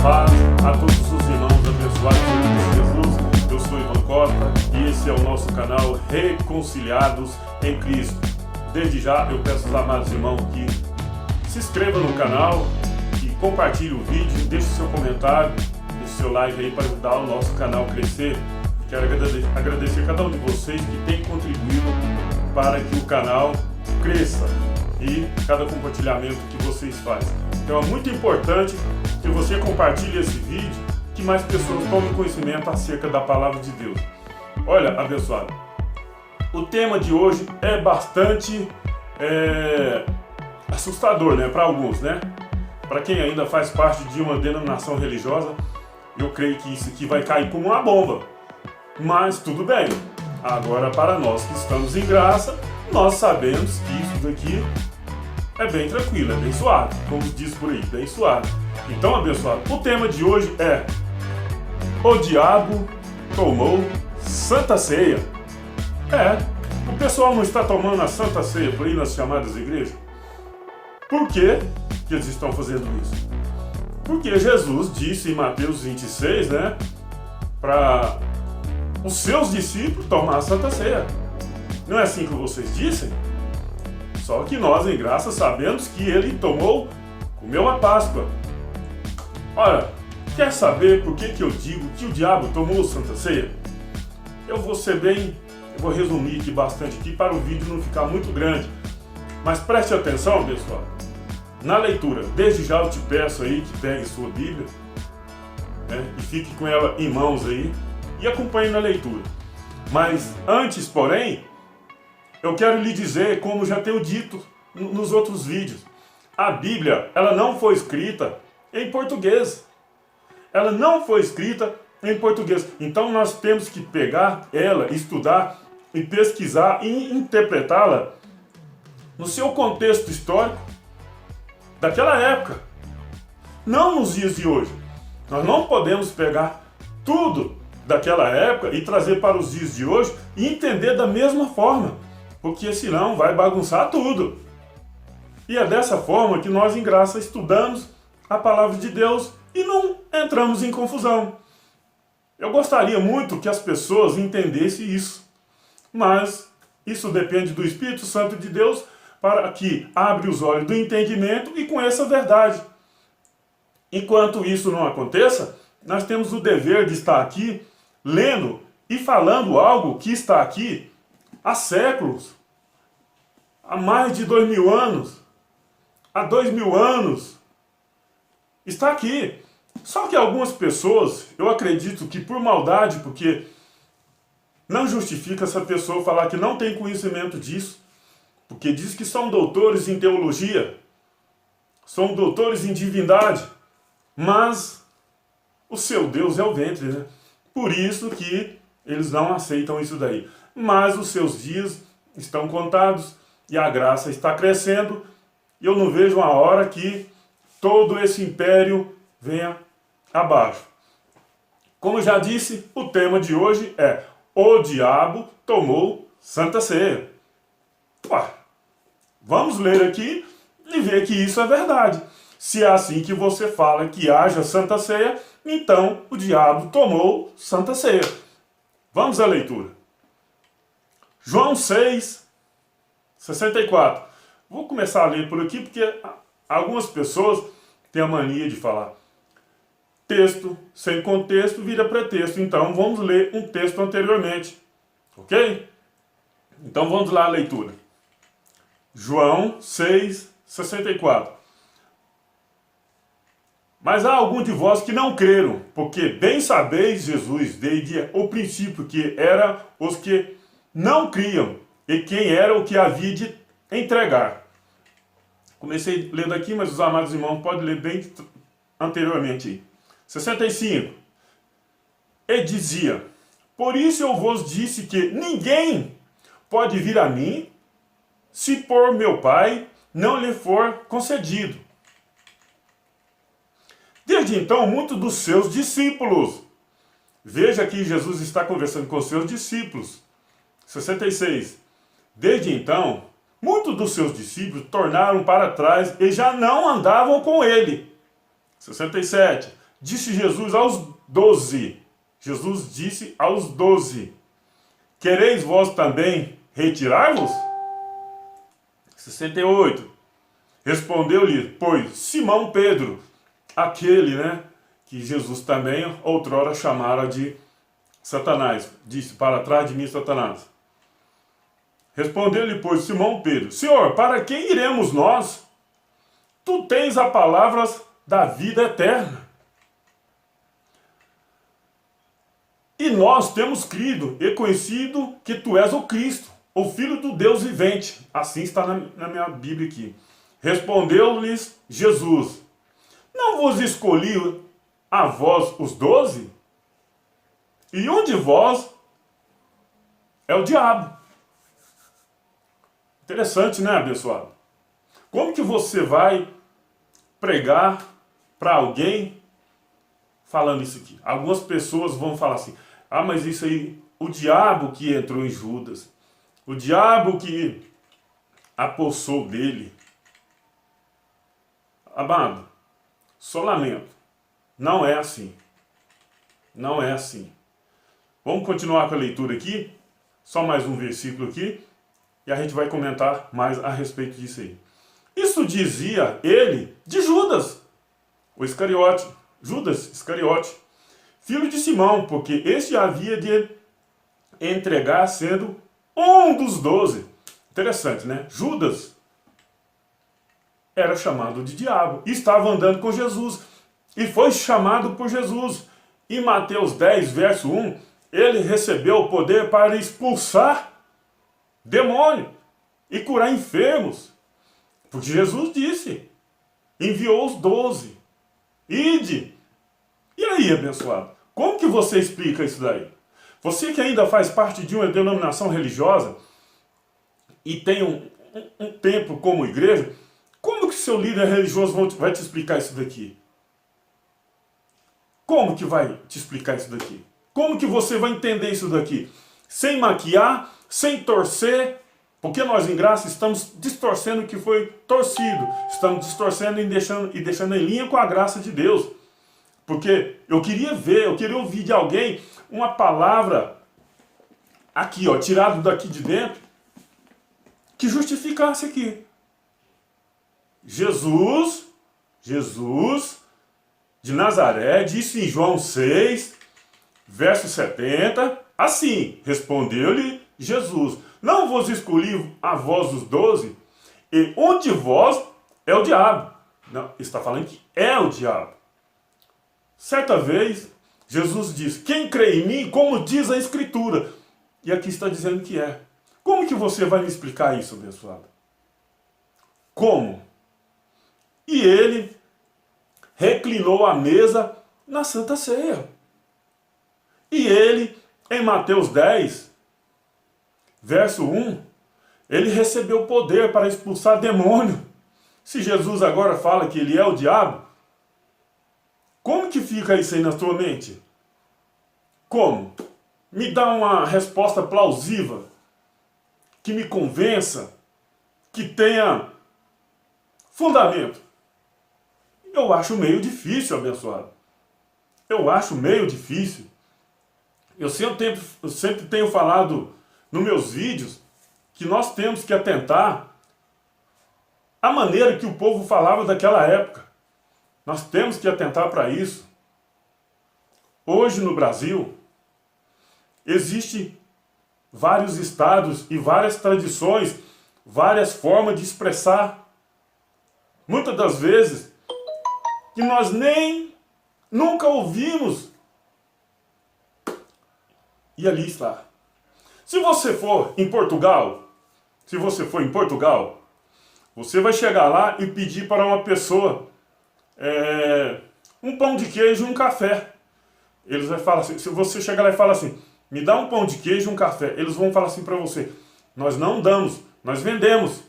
paz a todos os irmãos abençoados em Jesus. Eu sou Ivan Costa e esse é o nosso canal Reconciliados em Cristo. Desde já eu peço aos amados irmãos que se inscrevam no canal, que compartilhem o vídeo, deixe seu comentário, deixe seu like aí para ajudar o nosso canal a crescer. Quero agradecer a cada um de vocês que tem contribuído para que o canal cresça e cada compartilhamento que vocês fazem. Então é muito importante que você compartilhe esse vídeo, que mais pessoas tomem conhecimento acerca da palavra de Deus. Olha, abençoado, o tema de hoje é bastante assustador, né, para alguns, né? Para quem ainda faz parte de uma denominação religiosa, eu creio que isso aqui vai cair como uma bomba. Mas tudo bem. Agora, para nós que estamos em graça, nós sabemos que isso daqui é bem tranquilo, é bem suave, como diz por aí, bem suave. Então, abençoado, o tema de hoje é: o diabo tomou Santa Ceia. O pessoal não está tomando a Santa Ceia por aí nas chamadas igrejas? Por que eles estão fazendo isso? Porque Jesus disse em Mateus 26, né, para os seus discípulos tomar a Santa Ceia. Não é assim que vocês dizem? Só que nós, em graça, sabemos que ele comeu a Páscoa. Ora, quer saber por que eu digo que o diabo tomou a Santa Ceia? Eu vou resumir aqui bastante aqui para o vídeo não ficar muito grande. Mas preste atenção, pessoal, na leitura. Desde já eu te peço aí que pegue sua Bíblia, né, e fique com ela em mãos aí e acompanhe na leitura. Mas antes, porém, eu quero lhe dizer, como já tenho dito nos outros vídeos, a Bíblia, ela não foi escrita em português. Ela não foi escrita em português. Então nós temos que pegar ela, estudar e pesquisar e interpretá-la no seu contexto histórico daquela época. Não nos dias de hoje. Nós não podemos pegar tudo daquela época e trazer para os dias de hoje e entender da mesma forma, porque senão vai bagunçar tudo. E é dessa forma que nós, em graça, estudamos a palavra de Deus e não entramos em confusão. Eu gostaria muito que as pessoas entendessem isso, mas isso depende do Espírito Santo de Deus para que abra os olhos do entendimento e conheça a verdade. Enquanto isso não aconteça, nós temos o dever de estar aqui lendo e falando algo que está aqui há séculos, há mais de 2000 anos, há 2000 anos, está aqui. Só que algumas pessoas, eu acredito que por maldade, porque não justifica essa pessoa falar que não tem conhecimento disso, porque diz que são doutores em teologia, são doutores em divindade, mas o seu Deus é o ventre, né? Por isso que eles não aceitam isso daí. Mas os seus dias estão contados e a graça está crescendo. E eu não vejo a hora que todo esse império venha abaixo. Como eu já disse, o tema de hoje é: o diabo tomou Santa Ceia. Vamos ler aqui e ver que isso é verdade. Se é assim que você fala que haja Santa Ceia, então o diabo tomou Santa Ceia. Vamos à leitura. João 6, 64. Vou começar a ler por aqui porque algumas pessoas têm a mania de falar texto sem contexto vira pretexto. Então vamos ler um texto anteriormente. Ok? Então vamos lá à leitura. João 6, 64. Mas há alguns de vós que não creram, porque bem sabeis, Jesus, desde o princípio, que era os que não criam, e quem era o que havia de entregar. Comecei lendo aqui, mas os amados irmãos podem ler bem anteriormente. 65. E dizia: por isso eu vos disse que ninguém pode vir a mim, se por meu Pai não lhe for concedido. Desde então, muitos dos seus discípulos, veja que Jesus está conversando com os seus discípulos. 66. Desde então, muitos dos seus discípulos tornaram para trás e já não andavam com ele. 67. Disse Jesus aos 12. Jesus disse aos 12: quereis vós também retirar-vos? 68. Respondeu-lhe, pois, Simão Pedro, aquele, que Jesus também outrora chamara de Satanás. Disse, para trás de mim, Satanás. Respondeu-lhe, pois, Simão Pedro, Senhor, para quem iremos nós? Tu tens as palavras da vida eterna. E nós temos crido e conhecido que tu és o Cristo, o Filho do Deus vivente. Assim está na minha Bíblia aqui. Respondeu-lhes Jesus, não vos escolhi a vós os 12? E um de vós é o diabo. Interessante, né, abençoado? Como que você vai pregar para alguém falando isso aqui? Algumas pessoas vão falar assim, mas isso aí, o diabo que entrou em Judas, o diabo que apossou dele. Amado, só lamento, não é assim. Não é assim. Vamos continuar com a leitura aqui, só mais um versículo aqui, e a gente vai comentar mais a respeito disso aí. Isso dizia ele de Judas, o Iscariote, Judas Iscariote, filho de Simão, porque este havia de entregar sendo um dos 12. Interessante, né? Judas era chamado de diabo, e estava andando com Jesus, e foi chamado por Jesus. Em Mateus 10, verso 1, ele recebeu o poder para expulsar demônio e curar enfermos. Porque Jesus disse, enviou os 12. Ide. E aí, abençoado? Como que você explica isso daí? Você que ainda faz parte de uma denominação religiosa e tem um templo como igreja, como que seu líder religioso vai te explicar isso daqui? Como que vai te explicar isso daqui? Como que você vai entender isso daqui? Sem maquiar, sem torcer, porque nós em graça estamos distorcendo o que foi torcido. Estamos distorcendo e deixando em linha com a graça de Deus. Porque eu queria ouvir de alguém uma palavra aqui, ó, tirado daqui de dentro, que justificasse aqui. Jesus de Nazaré disse em João 6, verso 70, assim, respondeu-lhe Jesus, não vos escolhi a vós os 12, e um de vós é o diabo. Não, está falando que é o diabo. Certa vez, Jesus diz, quem crê em mim, como diz a Escritura, e aqui está dizendo que é. Como que você vai me explicar isso, abençoado? Como? E ele reclinou a mesa na Santa Ceia. E ele, em Mateus 10, verso 1, ele recebeu poder para expulsar demônio. Se Jesus agora fala que ele é o diabo, como que fica isso aí na tua mente? Como? Me dá uma resposta plausível, que me convença, que tenha fundamento. Eu acho meio difícil, abençoado. Eu acho meio difícil. Eu sempre tenho falado nos meus vídeos que nós temos que atentar à maneira que o povo falava daquela época. Nós temos que atentar para isso. Hoje no Brasil, existem vários estados e várias tradições, várias formas de expressar. Muitas das vezes, que nós nunca ouvimos. E ali está. Se você for em Portugal, você vai chegar lá e pedir para uma pessoa um pão de queijo e um café. Eles vão falar assim, se você chegar lá e falar assim, me dá um pão de queijo e um café, eles vão falar assim para você, nós não damos, nós vendemos.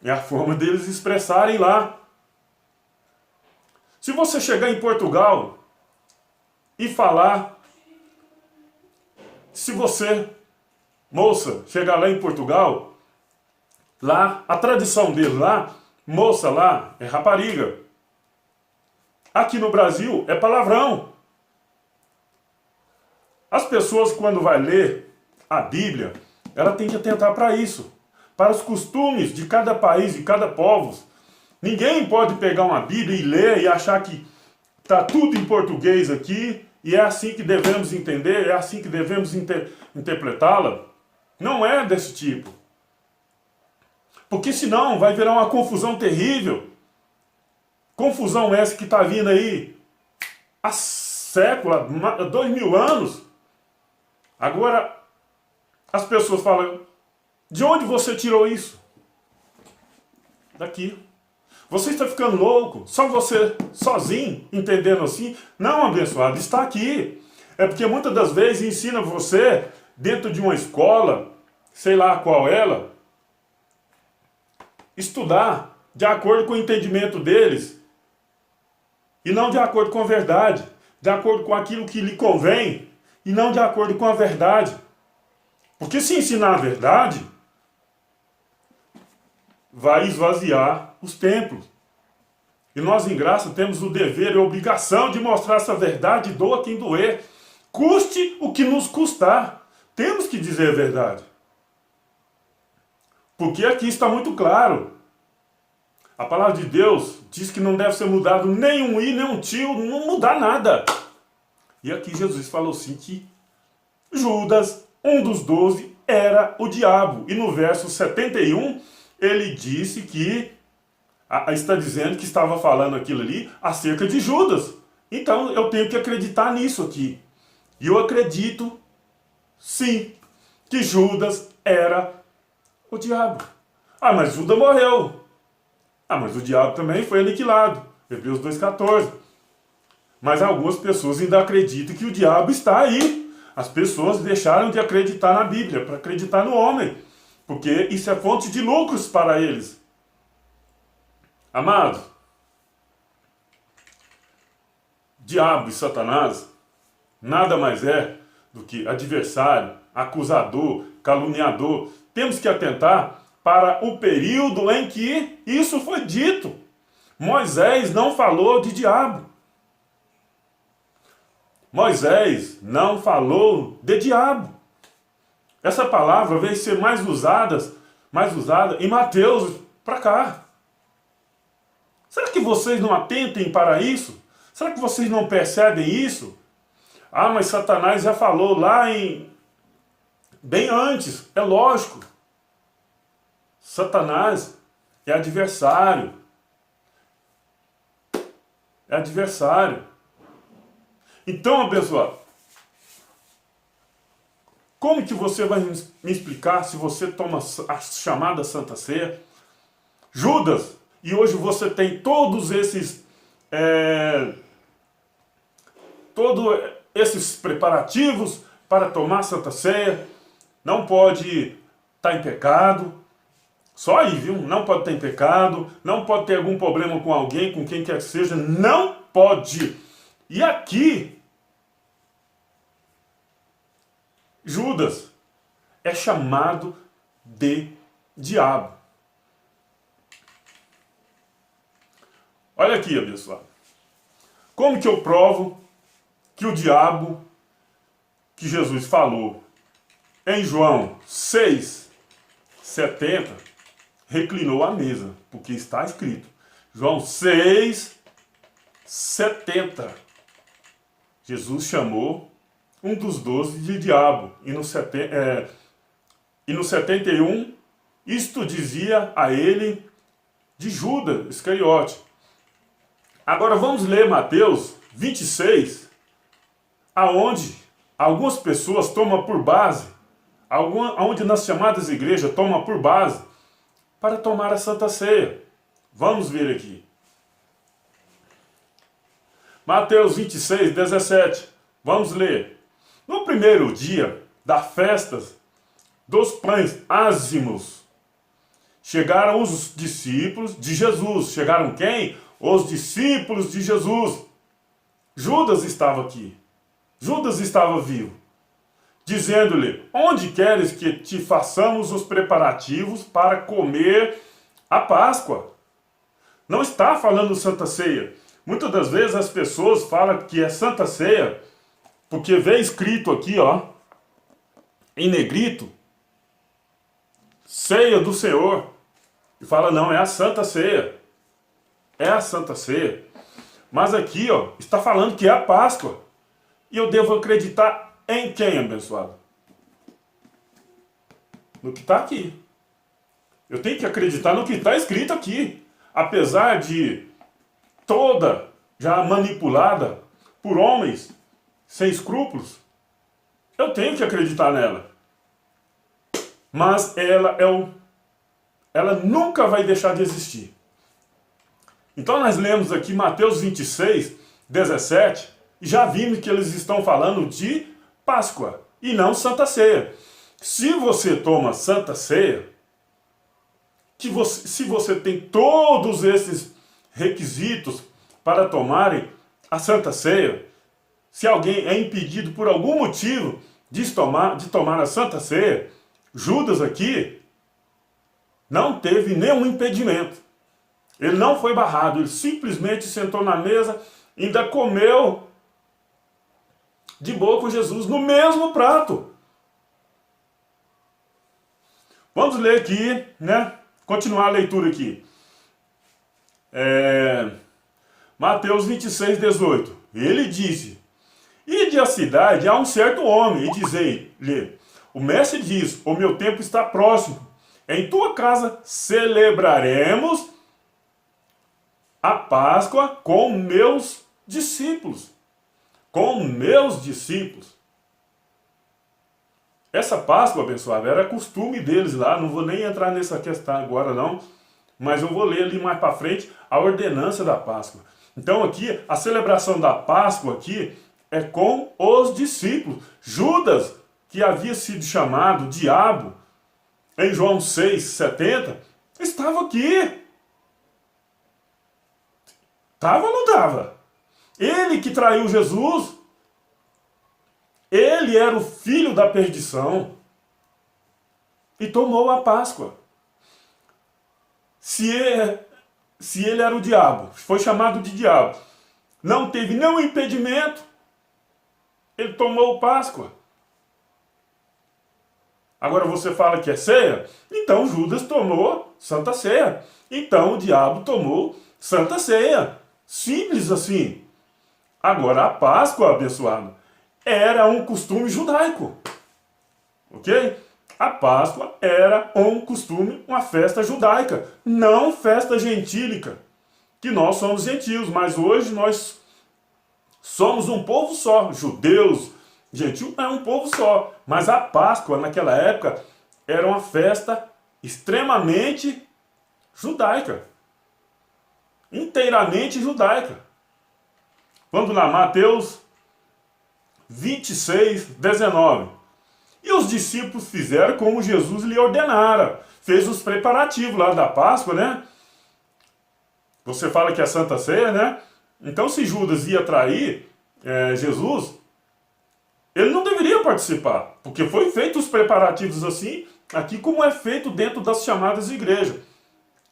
É a forma deles expressarem lá. Se você chegar em Portugal e falar, se você, moça, chegar lá em Portugal, lá, a tradição deles lá, moça lá é rapariga. Aqui no Brasil é palavrão. As pessoas, quando vai ler a Bíblia, ela tem que atentar para isso, para os costumes de cada país, de cada povo. Ninguém pode pegar uma Bíblia e ler e achar que está tudo em português aqui e é assim que devemos entender, é assim que devemos interpretá-la. Não é desse tipo. Porque senão vai virar uma confusão terrível. Confusão essa que está vindo aí há séculos, 2000 anos. Agora, as pessoas falam, de onde você tirou isso? Daqui. Você está ficando louco? Só você sozinho, entendendo assim? Não, abençoado, está aqui. É porque muitas das vezes ensina você, dentro de uma escola, sei lá qual ela, estudar de acordo com o entendimento deles e não de acordo com a verdade, de acordo com aquilo que lhe convém e não de acordo com a verdade. Porque se ensinar a verdade, vai esvaziar os templos. E nós, em graça, temos o dever e a obrigação de mostrar essa verdade, doa quem doer. Custe o que nos custar. Temos que dizer a verdade. Porque aqui está muito claro. A palavra de Deus diz que não deve ser mudado nem um i, nem um tio, não mudar nada. E aqui Jesus falou assim que Judas, um dos 12, era o diabo. E no verso 71, ele disse que, está dizendo que estava falando aquilo ali acerca de Judas. Então eu tenho que acreditar nisso aqui. E eu acredito, sim, que Judas era o diabo. Ah, mas Judas morreu. Ah, mas o diabo também foi aniquilado. Hebreus 2,14. Mas algumas pessoas ainda acreditam que o diabo está aí. As pessoas deixaram de acreditar na Bíblia para acreditar no homem. Porque isso é fonte de lucros para eles. Amados, diabo e Satanás nada mais é do que adversário, acusador, caluniador. Temos que atentar para o período em que isso foi dito. Moisés não falou de diabo. Moisés não falou de diabo. Essa palavra veio ser mais usada em Mateus para cá. Será que vocês não atentem para isso? Será que vocês não percebem isso? Ah, mas Satanás já falou lá bem antes, é lógico. Satanás é adversário. É adversário. Então, abençoado, como que você vai me explicar se você toma a chamada Santa Ceia? Judas, e hoje você tem todos esses preparativos para tomar Santa Ceia, não pode estar em pecado, só aí, viu? Não pode estar em pecado, não pode ter algum problema com alguém, com quem quer que seja, não pode. E aqui, Judas é chamado de diabo. Olha aqui, abençoado. Como que eu provo que o diabo que Jesus falou em João 6,70 reclinou a mesa? Porque está escrito. João 6,70. Jesus chamou um dos 12 de diabo. E no 71, isto dizia a ele de Judas Iscariote. Agora vamos ler Mateus 26, aonde algumas pessoas tomam por base, aonde nas chamadas igrejas tomam por base, para tomar a Santa Ceia. Vamos ver aqui. Mateus 26, 17. Vamos ler. No primeiro dia da festa dos pães ázimos, chegaram os discípulos de Jesus. Chegaram quem? Os discípulos de Jesus. Judas estava aqui. Judas estava vivo. Dizendo-lhe, onde queres que te façamos os preparativos para comer a Páscoa? Não está falando Santa Ceia. Muitas das vezes as pessoas falam que é Santa Ceia, porque vê escrito aqui, ó, em negrito, Ceia do Senhor. E fala, não, é a Santa Ceia. É a Santa Ceia. Mas aqui, ó, está falando que é a Páscoa. E eu devo acreditar em quem, abençoado? No que está aqui. Eu tenho que acreditar no que está escrito aqui. Apesar de toda já manipulada por homens sem escrúpulos, eu tenho que acreditar nela. Mas ela nunca vai deixar de existir. Então nós lemos aqui Mateus 26, 17, e já vimos que eles estão falando de Páscoa e não Santa Ceia. Se você toma Santa Ceia, se você tem todos esses requisitos para tomarem a Santa Ceia, se alguém é impedido por algum motivo de tomar a Santa Ceia, Judas aqui não teve nenhum impedimento. Ele não foi barrado, ele simplesmente sentou na mesa, ainda comeu de boa com Jesus no mesmo prato. Vamos ler aqui, né? Continuar a leitura aqui. Mateus 26, 18. Ele disse: Ide à cidade a um certo homem, e dizei-lhe: O mestre diz, o meu tempo está próximo. Em tua casa celebraremos a Páscoa com meus discípulos. Com meus discípulos. Essa Páscoa, abençoada, era costume deles lá. Não vou nem entrar nessa questão agora não. Mas eu vou ler ali mais para frente a ordenança da Páscoa. Então aqui, a celebração da Páscoa aqui é com os discípulos. Judas, que havia sido chamado diabo, em João 6,70, estava aqui. Estava ou não estava? Ele que traiu Jesus, ele era o filho da perdição e tomou a Páscoa. Se ele era o diabo, foi chamado de diabo, não teve nenhum impedimento, ele tomou Páscoa. Agora você fala que é ceia? Então Judas tomou Santa Ceia. Então o diabo tomou Santa Ceia. Simples assim. Agora a Páscoa, abençoado, era um costume judaico. Ok? A Páscoa era um costume, uma festa judaica, não festa gentílica. Que nós somos gentios, mas hoje nós somos um povo só, judeus. Gentil é um povo só, mas a Páscoa naquela época era uma festa extremamente judaica, inteiramente judaica. Vamos lá, Mateus 26, 19. E os discípulos fizeram como Jesus lhe ordenara, fez os preparativos lá da Páscoa, né? Você fala que é Santa Ceia, né? Então se Judas ia trair Jesus, ele não deveria participar, porque foi feito os preparativos assim, aqui como é feito dentro das chamadas igrejas.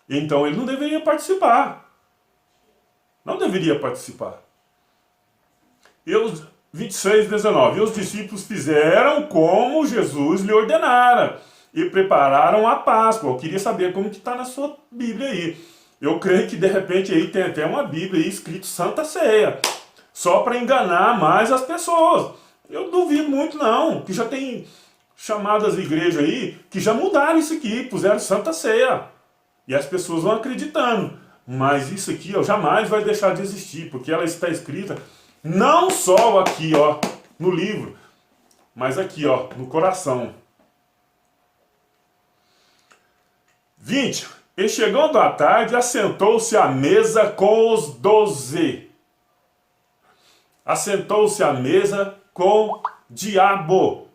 Então ele não deveria participar. Não deveria participar. E os 26, 19. E os discípulos fizeram como Jesus lhe ordenara e prepararam a Páscoa. Eu queria saber como que está na sua Bíblia aí. Eu creio que de repente aí tem até uma Bíblia aí escrito Santa Ceia, só para enganar mais as pessoas. Eu duvido muito não, que já tem chamadas igrejas aí que já mudaram isso aqui, puseram Santa Ceia. E as pessoas vão acreditando. Mas isso aqui ó, jamais vai deixar de existir, porque ela está escrita não só aqui ó, no livro, mas aqui ó, no coração. 20. E chegando à tarde, assentou-se à mesa com os 12. Assentou-se à mesa com diabo.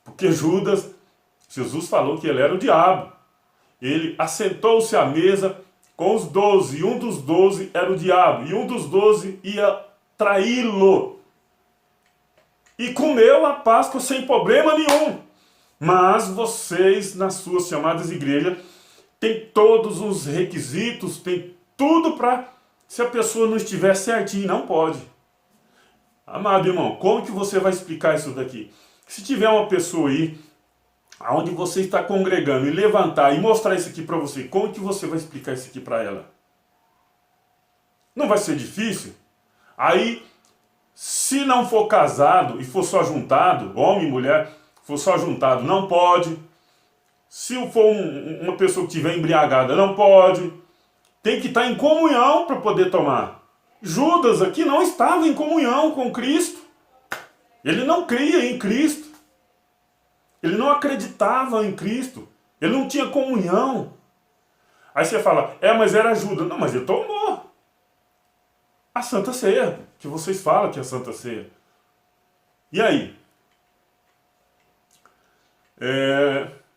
Porque Jesus falou que ele era o diabo. Ele assentou-se à mesa com os 12. E um dos 12 era o diabo. E um dos 12 ia traí-lo. E comeu a Páscoa sem problema nenhum. Mas vocês, nas suas chamadas igrejas, têm todos os requisitos, têm tudo para Se a pessoa não estiver certinho, não pode. Amado irmão, como que você vai explicar isso daqui? Se tiver uma pessoa aí, onde você está congregando, e levantar e mostrar isso aqui para você, como que você vai explicar isso aqui para ela? Não vai ser difícil? Aí, se não for casado e for só juntado, homem e mulher, for só juntado, não pode. Se for uma pessoa que estiver embriagada, não pode. Tem que estar em comunhão para poder tomar. Judas aqui não estava em comunhão com Cristo. Ele não cria em Cristo. Ele não acreditava em Cristo. Ele não tinha comunhão. Aí você fala, mas era Judas. Não, mas ele tomou a Santa Ceia, que vocês falam que é a Santa Ceia. E aí?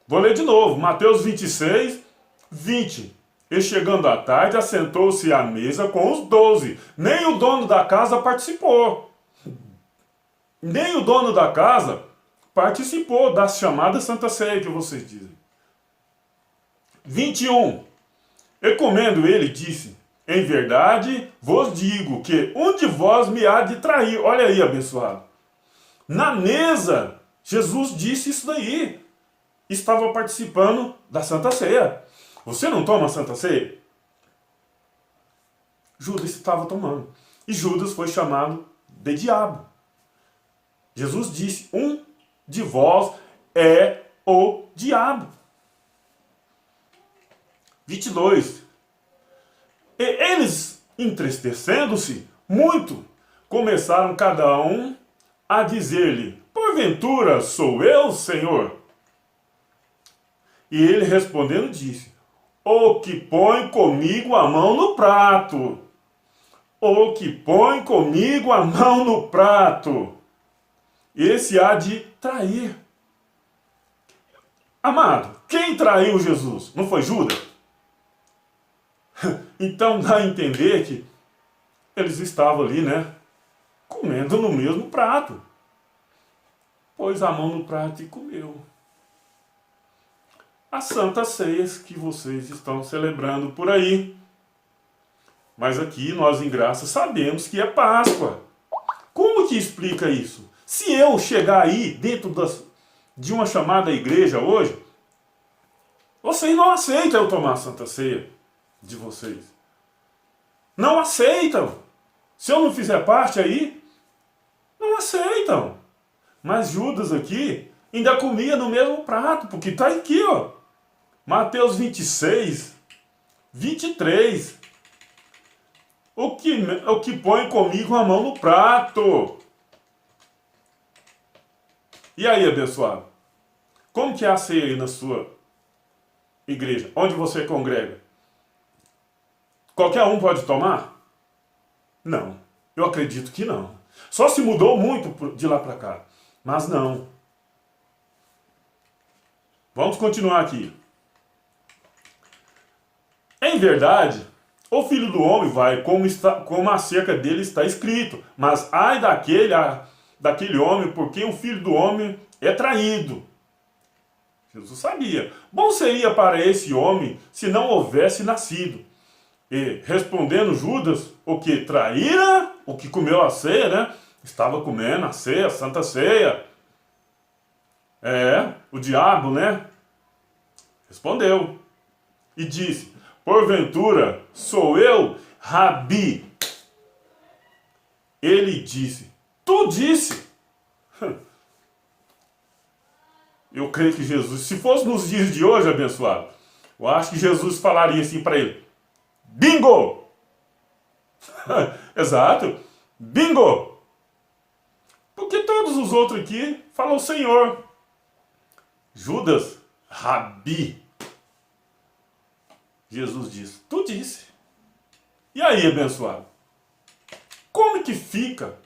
Vou ler de novo, Mateus 26, 20. E chegando à tarde, assentou-se à mesa com os 12. Nem o dono da casa participou. Nem o dono da casa participou da chamada Santa Ceia que vocês dizem. 21. E comendo ele, disse, em verdade vos digo que um de vós me há de trair. Olha aí, abençoado. Na mesa, Jesus disse isso daí. Estava participando da Santa Ceia. Você não toma a Santa Ceia? Judas estava tomando. E Judas foi chamado de diabo. Jesus disse, um de vós é o diabo. 22. E eles, entristecendo-se muito, começaram cada um a dizer-lhe, porventura sou eu, Senhor? E ele respondendo disse, o que põe comigo a mão no prato. O que põe comigo a mão no prato. Esse há de trair. Amado, quem traiu Jesus? Não foi Judas? Então dá a entender que eles estavam ali, né? Comendo no mesmo prato. Pôs a mão no prato e comeu. As santas ceias que vocês estão celebrando por aí. Mas aqui nós em graça sabemos que é Páscoa. Como que explica isso? Se eu chegar aí dentro de uma chamada igreja hoje, vocês não aceitam eu tomar a Santa Ceia de vocês. Não aceitam. Se eu não fizer parte aí, não aceitam. Mas Judas aqui ainda comia no mesmo prato, porque está aqui, ó. Mateus 26, 23. O que põe comigo a mão no prato. E aí, abençoado? Como que é a ceia aí na sua igreja? Onde você congrega? Qualquer um pode tomar? Não. Eu acredito que não. Só se mudou muito de lá para cá. Mas não. Vamos continuar aqui. Em verdade, o Filho do Homem vai como acerca dele está escrito. Mas ai daquele homem, porque o Filho do Homem é traído. Jesus sabia. Bom seria para esse homem se não houvesse nascido. E respondendo Judas, o que traíra, o que comeu a ceia, né? Estava comendo a ceia, a Santa Ceia. O diabo, né? Respondeu e disse, porventura sou eu, Rabi? Ele disse, tu disse. Eu creio que Jesus, se fosse nos dias de hoje, abençoado, eu acho que Jesus falaria assim para ele, bingo! Exato, bingo! Porque todos os outros aqui falam Senhor. Judas, Rabi. Jesus disse, tu disse. E aí, abençoado? Como que fica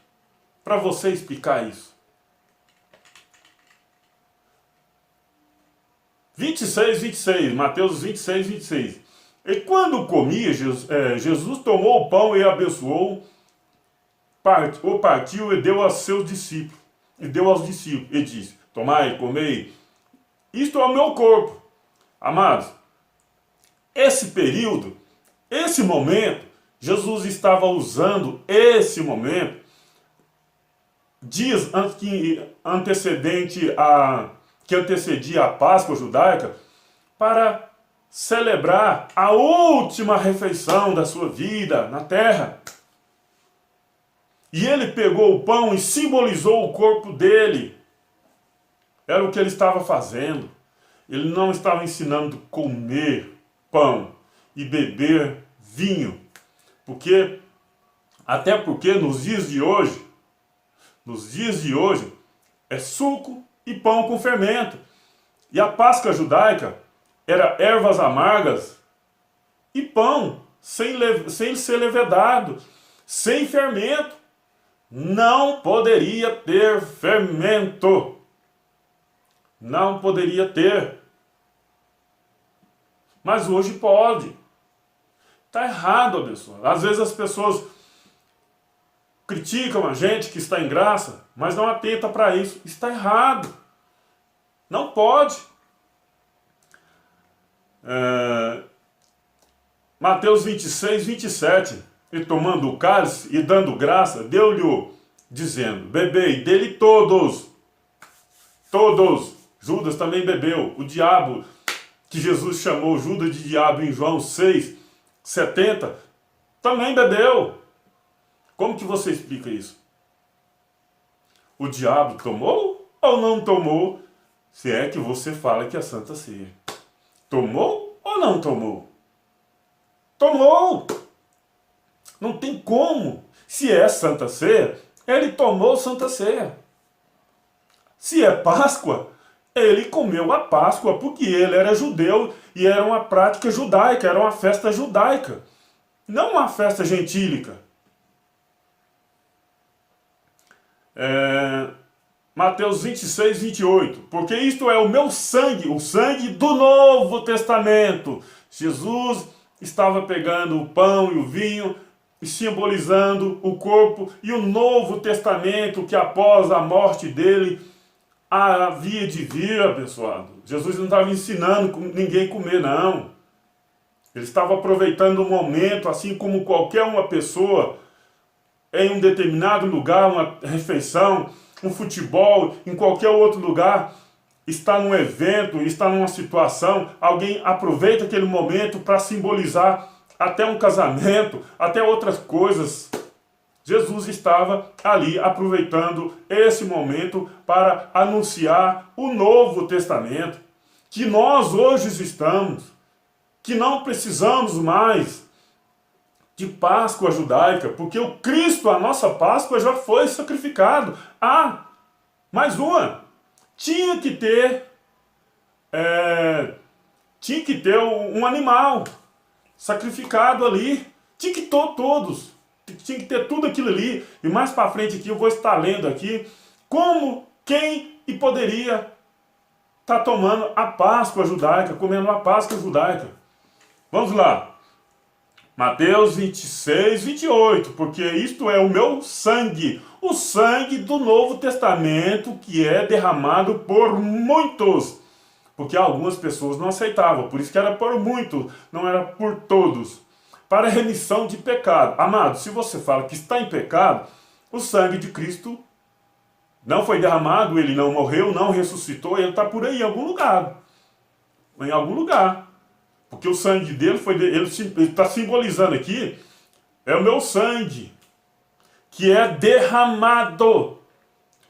para você explicar isso? 26, Mateus 26. E quando comia, Jesus tomou o pão e abençoou, o partiu e deu aos seus discípulos. E disse, tomai, comei, isto é o meu corpo. Amados, esse período, esse momento, Jesus estava usando esse momento, dias que antecedia a Páscoa judaica, para celebrar a última refeição da sua vida na terra. E ele pegou o pão e simbolizou o corpo dele. Era o que ele estava fazendo. Ele não estava ensinando a comer pão e beber vinho. Até porque nos dias de hoje, é suco e pão com fermento. E a Páscoa judaica era ervas amargas e pão sem ser levedado, sem fermento. Não poderia ter fermento. Não poderia ter. Mas hoje pode. Está errado, abençoado. Às vezes as pessoas criticam a gente que está em graça, mas não atenta para isso. Está errado. Não pode. Mateus 26, 27. E tomando o cálice e dando graça, deu-lhe, dizendo: bebei dele todos. Todos. Judas também bebeu. O diabo, que Jesus chamou Judas de diabo em João 6, 70, também bebeu. Como que você explica isso? O diabo tomou ou não tomou? Se é que você fala que é Santa Ceia. Tomou ou não tomou? Tomou! Não tem como. Se é Santa Ceia, ele tomou Santa Ceia. Se é Páscoa, ele comeu a Páscoa porque ele era judeu e era uma prática judaica, era uma festa judaica, não uma festa gentílica. Mateus 26, 28. Porque isto é o meu sangue, o sangue do Novo Testamento. Jesus estava pegando o pão e o vinho e simbolizando o corpo e o Novo Testamento que após a morte dele havia de vir, abençoado. Jesus não estava ensinando ninguém a comer, não. Ele estava aproveitando o momento, assim como qualquer uma pessoa em um determinado lugar, uma refeição, um futebol, em qualquer outro lugar, está num evento, está numa situação, alguém aproveita aquele momento para simbolizar até um casamento, até outras coisas. Jesus estava ali aproveitando esse momento para anunciar o Novo Testamento, que nós hoje estamos, que não precisamos mais de Páscoa judaica, porque o Cristo, a nossa Páscoa, já foi sacrificado. Mais uma, tinha que ter um animal sacrificado ali, tinha que todos. Tinha que ter tudo aquilo ali. E mais para frente aqui, eu vou estar lendo aqui quem poderia estar tomando a Páscoa judaica, comendo a Páscoa judaica. Vamos lá. Mateus 26, 28. Porque isto é o meu sangue, o sangue do Novo Testamento, que é derramado por muitos. Porque algumas pessoas não aceitavam. Por isso que era por muitos, não era por todos. Para a remissão de pecado. Amado, se você fala que está em pecado, o sangue de Cristo não foi derramado, ele não morreu, não ressuscitou, ele está por aí em algum lugar. Em algum lugar. Porque o sangue dele ele está simbolizando aqui, é o meu sangue, que é derramado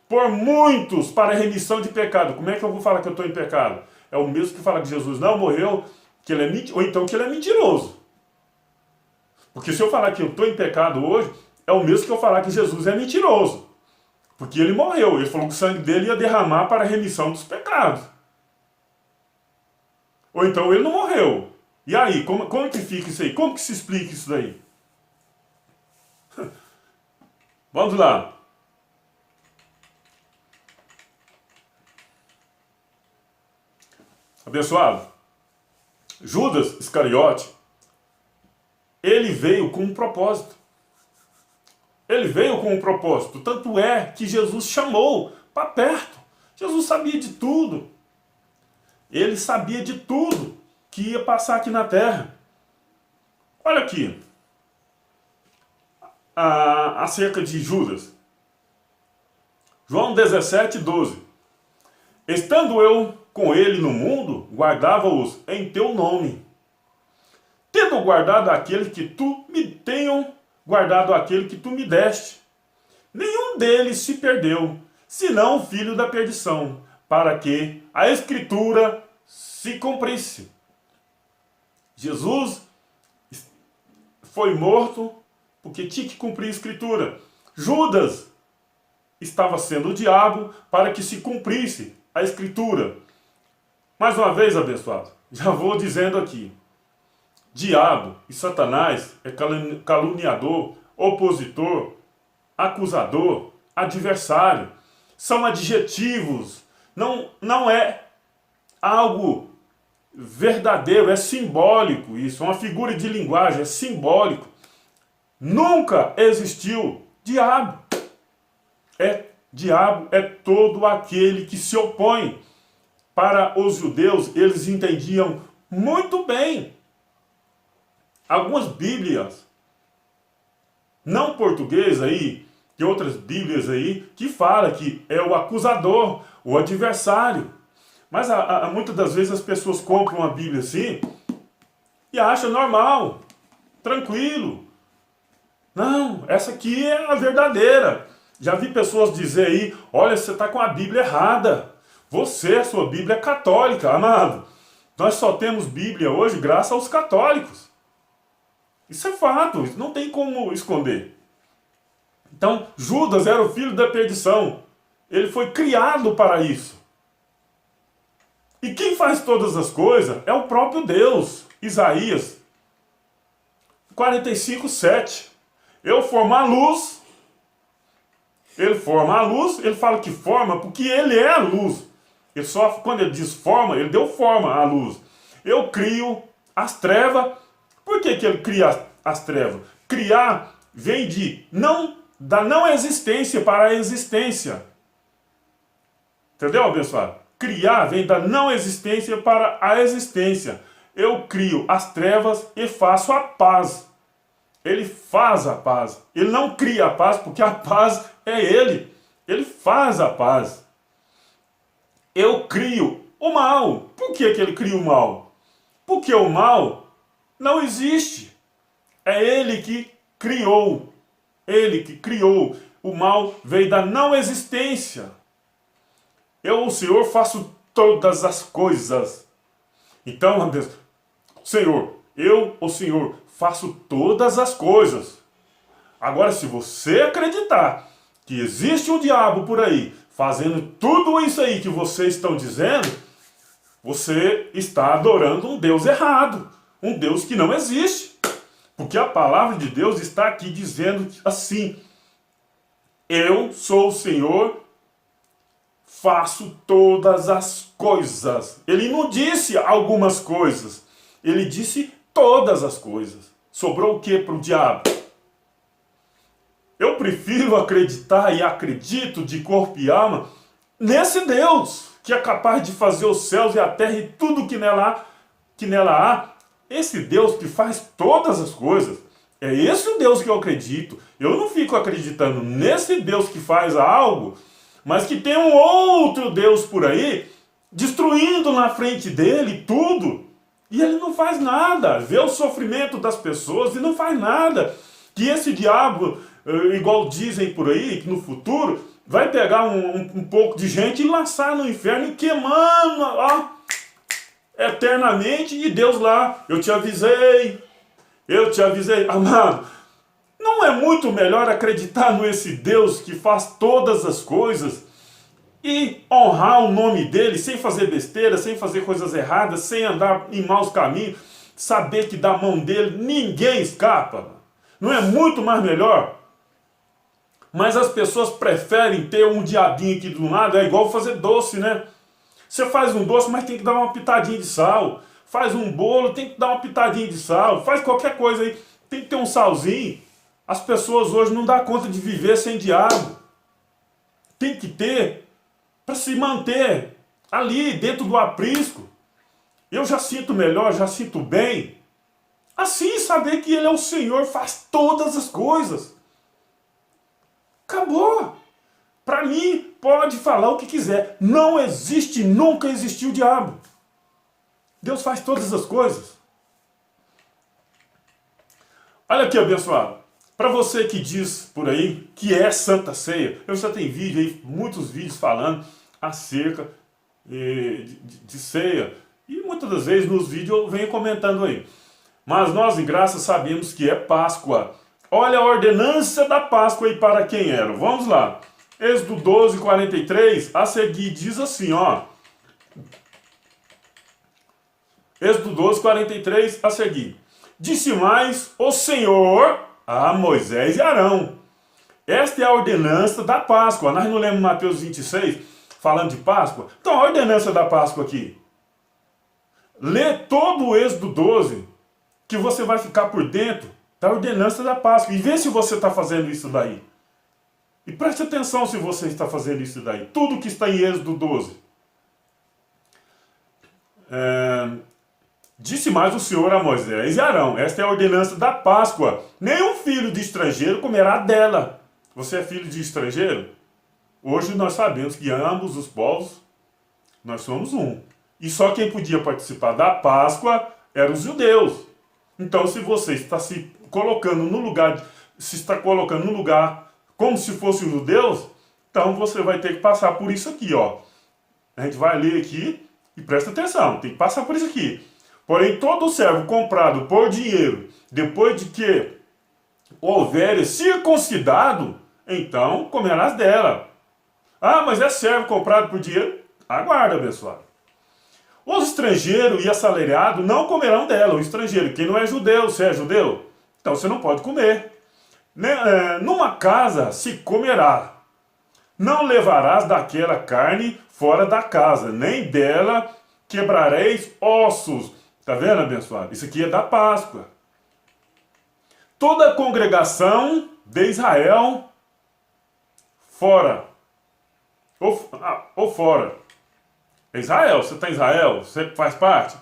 por muitos para a remissão de pecado. Como é que eu vou falar que eu estou em pecado? É o mesmo que fala que Jesus não morreu, que ele é ou então que ele é mentiroso. Porque se eu falar que eu estou em pecado hoje, é o mesmo que eu falar que Jesus é mentiroso. Porque ele morreu, ele falou que o sangue dele ia derramar para a remissão dos pecados. Ou então ele não morreu. E aí, como que fica isso aí? Como que se explica isso daí? Vamos lá. Abençoado. Judas Iscariote, ele veio com um propósito. Ele veio com um propósito. Tanto é que Jesus chamou para perto. Jesus sabia de tudo. Ele sabia de tudo que ia passar aqui na terra. Olha aqui. acerca de Judas. João 17:12. Estando eu com ele no mundo, guardava-os em teu nome. Tendo guardado aquele que tu me tenham guardado aquele que tu me deste. Nenhum deles se perdeu, senão o filho da perdição, para que a Escritura se cumprisse. Jesus foi morto porque tinha que cumprir a Escritura. Judas estava sendo o diabo para que se cumprisse a Escritura. Mais uma vez, abençoado, já vou dizendo aqui. Diabo e Satanás é caluniador, opositor, acusador, adversário. São adjetivos. Não é algo verdadeiro, é simbólico isso. É uma figura de linguagem, é simbólico. Nunca existiu diabo. Diabo é todo aquele que se opõe. Para os judeus, eles entendiam muito bem. Algumas bíblias, não português aí, que outras bíblias aí, que fala que é o acusador, o adversário. Mas muitas das vezes as pessoas compram uma bíblia assim e acham normal, tranquilo. Não, essa aqui é a verdadeira. Já vi pessoas dizer aí, olha, você está com a Bíblia errada. A sua Bíblia é católica, amado. Nós só temos Bíblia hoje graças aos católicos. Isso é fato, isso não tem como esconder. Então, Judas era o filho da perdição. Ele foi criado para isso. E quem faz todas as coisas é o próprio Deus. Isaías 45:7. Eu formo a luz. Ele forma a luz, ele fala que forma porque ele é a luz. Quando ele diz forma, ele deu forma à luz. Eu crio as trevas. Por que ele cria as trevas? Criar vem da não existência para a existência. Entendeu, abençoado? Criar vem da não existência para a existência. Eu crio as trevas e faço a paz. Ele faz a paz. Ele não cria a paz porque a paz é ele. Ele faz a paz. Eu crio o mal. Por que ele cria o mal? Porque o mal não existe. É ele que criou. Ele que criou. O mal veio da não existência. Eu, o Senhor, faço todas as coisas. Então, Senhor, eu, o Senhor, faço todas as coisas. Agora, se você acreditar que existe um diabo por aí, fazendo tudo isso aí que vocês estão dizendo, você está adorando um Deus errado. Um Deus que não existe. Porque a palavra de Deus está aqui dizendo assim: eu sou o Senhor, faço todas as coisas. Ele não disse algumas coisas. Ele disse todas as coisas. Sobrou o que para o diabo? Eu prefiro acreditar e acredito de corpo e alma nesse Deus que é capaz de fazer os céus e a terra e tudo que nela há. Esse Deus que faz todas as coisas, é esse o Deus que eu acredito. Eu não fico acreditando nesse Deus que faz algo, mas que tem um outro Deus por aí, destruindo na frente dele tudo, e ele não faz nada. Vê o sofrimento das pessoas e não faz nada. Que esse diabo, igual dizem por aí, que no futuro vai pegar um pouco de gente e lançar no inferno e queimando, ó, eternamente, e Deus lá, eu te avisei, amado. Não é muito melhor acreditar nesse Deus que faz todas as coisas e honrar o nome dele sem fazer besteira, sem fazer coisas erradas, sem andar em maus caminhos, saber que da mão dele ninguém escapa? Não é muito mais melhor? Mas as pessoas preferem ter um diabinho aqui do lado, é igual fazer doce, né? Você faz um doce, mas tem que dar uma pitadinha de sal. Faz um bolo, tem que dar uma pitadinha de sal. Faz qualquer coisa aí, tem que ter um salzinho. As pessoas hoje não dão conta de viver sem diabo. Tem que ter para se manter ali dentro do aprisco. Eu já sinto melhor, já sinto bem. Assim, saber que ele é o Senhor, faz todas as coisas. Acabou. Para mim, pode falar o que quiser. Não existe, nunca existiu o diabo. Deus faz todas as coisas. Olha aqui, abençoado. Para você que diz por aí que é Santa Ceia, eu já tenho vídeo aí, muitos vídeos falando acerca de ceia. E muitas das vezes nos vídeos eu venho comentando aí. Mas nós, em graça, sabemos que é Páscoa. Olha a ordenança da Páscoa aí para quem era. Vamos lá. Êxodo 12, 43, a seguir diz assim, ó. Êxodo 12, 43, a seguir. Disse mais o Senhor a Moisés e Arão. Esta é a ordenança da Páscoa. Nós não lemos Mateus 26, falando de Páscoa? Então, a ordenança da Páscoa aqui. Lê todo o Êxodo 12, que você vai ficar por dentro da ordenança da Páscoa. E vê se você está fazendo isso daí. E preste atenção se você está fazendo isso daí. Tudo que está em Êxodo 12. Disse mais o Senhor a Moisés e Arão. Esta é a ordenança da Páscoa. Nenhum filho de estrangeiro comerá dela. Você é filho de estrangeiro? Hoje nós sabemos que ambos os povos, nós somos um. E só quem podia participar da Páscoa eram os judeus. Então, se você está se colocando no lugar, como se fossem os judeus, então você vai ter que passar por isso aqui, ó. A gente vai ler aqui e presta atenção, tem que passar por isso aqui. Porém, todo servo comprado por dinheiro, depois de que houver circuncidado, então comerás dela. Ah, mas é servo comprado por dinheiro? Aguarda, abençoado. Os estrangeiros e assalariados não comerão dela. O estrangeiro, quem não é judeu, você é judeu? Então você não pode comer. Numa casa se comerá. Não levarás daquela carne fora da casa, nem dela quebrareis ossos. Tá vendo, abençoado? Isso aqui é da Páscoa. Toda a congregação de Israel fora. Ou fora. Israel, você está em Israel? Você faz parte?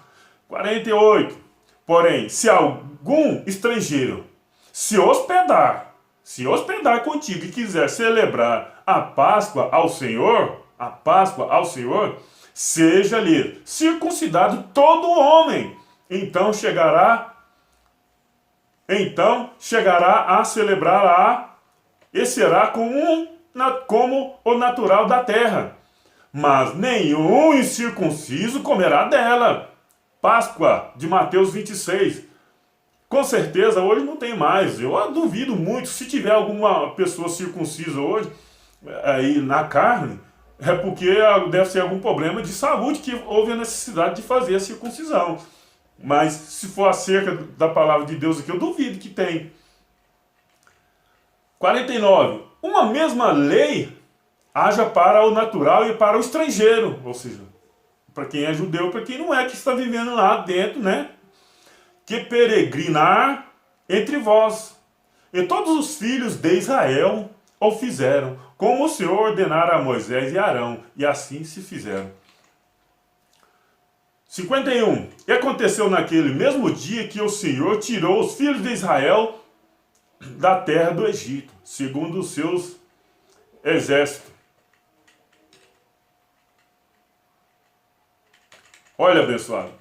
48. Porém, se algum estrangeiro se hospedar contigo e quiser celebrar a Páscoa ao Senhor, seja-lhe circuncidado todo homem. Então chegará a celebrar e será como o natural da terra. Mas nenhum incircunciso comerá dela. Páscoa de Mateus 26. Com certeza hoje não tem mais. Eu duvido muito. Se tiver alguma pessoa circuncisa hoje, aí na carne, é porque deve ser algum problema de saúde que houve a necessidade de fazer a circuncisão. Mas se for acerca da palavra de Deus aqui, eu duvido que tem. 49. Uma mesma lei haja para o natural e para o estrangeiro, ou seja, para quem é judeu, para quem não é, que está vivendo lá dentro, né? Que peregrinar entre vós. E todos os filhos de Israel o fizeram, como o Senhor ordenara a Moisés e Arão, e assim se fizeram. 51. E aconteceu naquele mesmo dia que o Senhor tirou os filhos de Israel da terra do Egito, segundo os seus exércitos. Olha, abençoado.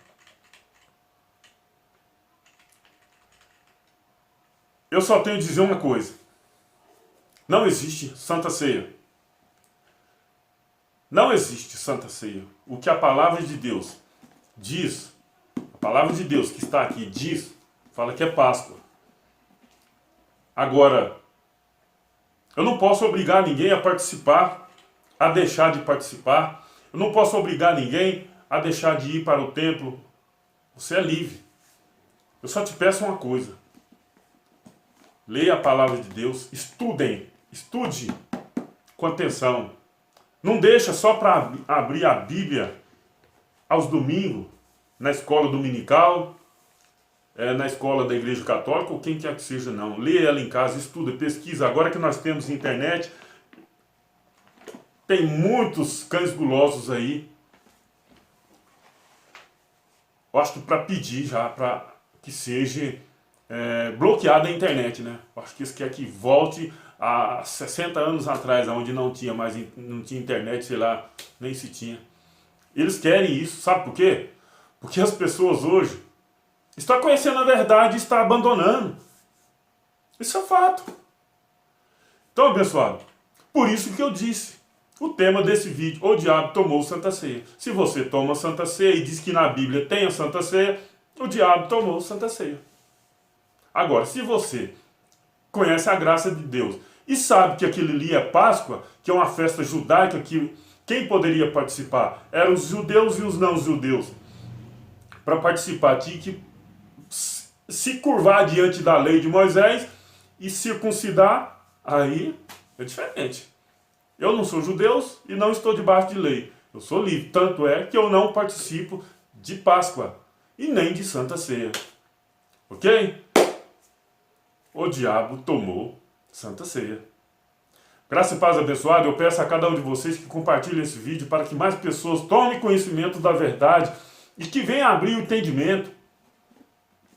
Eu só tenho a dizer uma coisa. Não existe Santa Ceia. Não existe Santa Ceia. O que a palavra de Deus diz, a palavra de Deus que está aqui diz, fala que é Páscoa. Agora, eu não posso obrigar ninguém a participar, a deixar de participar. Eu não posso obrigar ninguém a deixar de ir para o templo. Você é livre. Eu só te peço uma coisa. Leia a palavra de Deus, estude com atenção. Não deixa só para abrir a Bíblia aos domingos, na escola dominical, na escola da Igreja Católica, ou quem quer que seja, não. Leia ela em casa, estuda, pesquisa. Agora que nós temos internet, tem muitos cães gulosos aí. Eu acho que para pedir já, para que seja bloqueada a internet, né? Acho que eles querem que volte a 60 anos atrás, onde não tinha internet, sei lá, nem se tinha. Eles querem isso, sabe por quê? Porque as pessoas hoje estão conhecendo a verdade e estão abandonando. Isso é fato. Então, abençoado, por isso que eu disse, o tema desse vídeo, o diabo tomou Santa Ceia. Se você toma Santa Ceia e diz que na Bíblia tem a Santa Ceia, o diabo tomou Santa Ceia. Agora, se você conhece a graça de Deus e sabe que aquilo ali é Páscoa, que é uma festa judaica, que quem poderia participar eram os judeus e os não-judeus. Para participar tinha que se curvar diante da lei de Moisés e circuncidar, aí é diferente. Eu não sou judeu e não estou debaixo de lei. Eu sou livre. Tanto é que eu não participo de Páscoa e nem de Santa Ceia. Ok? O diabo tomou Santa Ceia. Graça e paz, abençoado. Eu peço a cada um de vocês que compartilhem esse vídeo para que mais pessoas tomem conhecimento da verdade e que venham abrir o entendimento.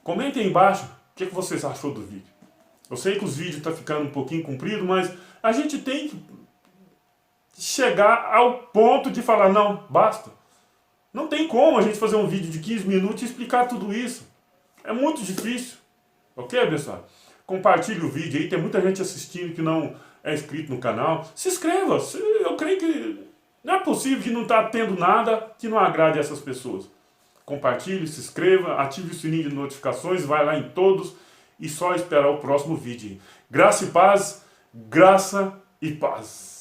Comentem aí embaixo o que vocês achou do vídeo. Eu sei que os vídeos estão ficando um pouquinho compridos, mas a gente tem que chegar ao ponto de falar, não, basta. Não tem como a gente fazer um vídeo de 15 minutos e explicar tudo isso. É muito difícil. Ok, abençoado? Compartilhe o vídeo aí, tem muita gente assistindo que não é inscrito no canal. Se inscreva, eu creio que não é possível que não está tendo nada que não agrade essas pessoas. Compartilhe, se inscreva, ative o sininho de notificações, vai lá em todos e só esperar o próximo vídeo. Graça e paz, graça e paz.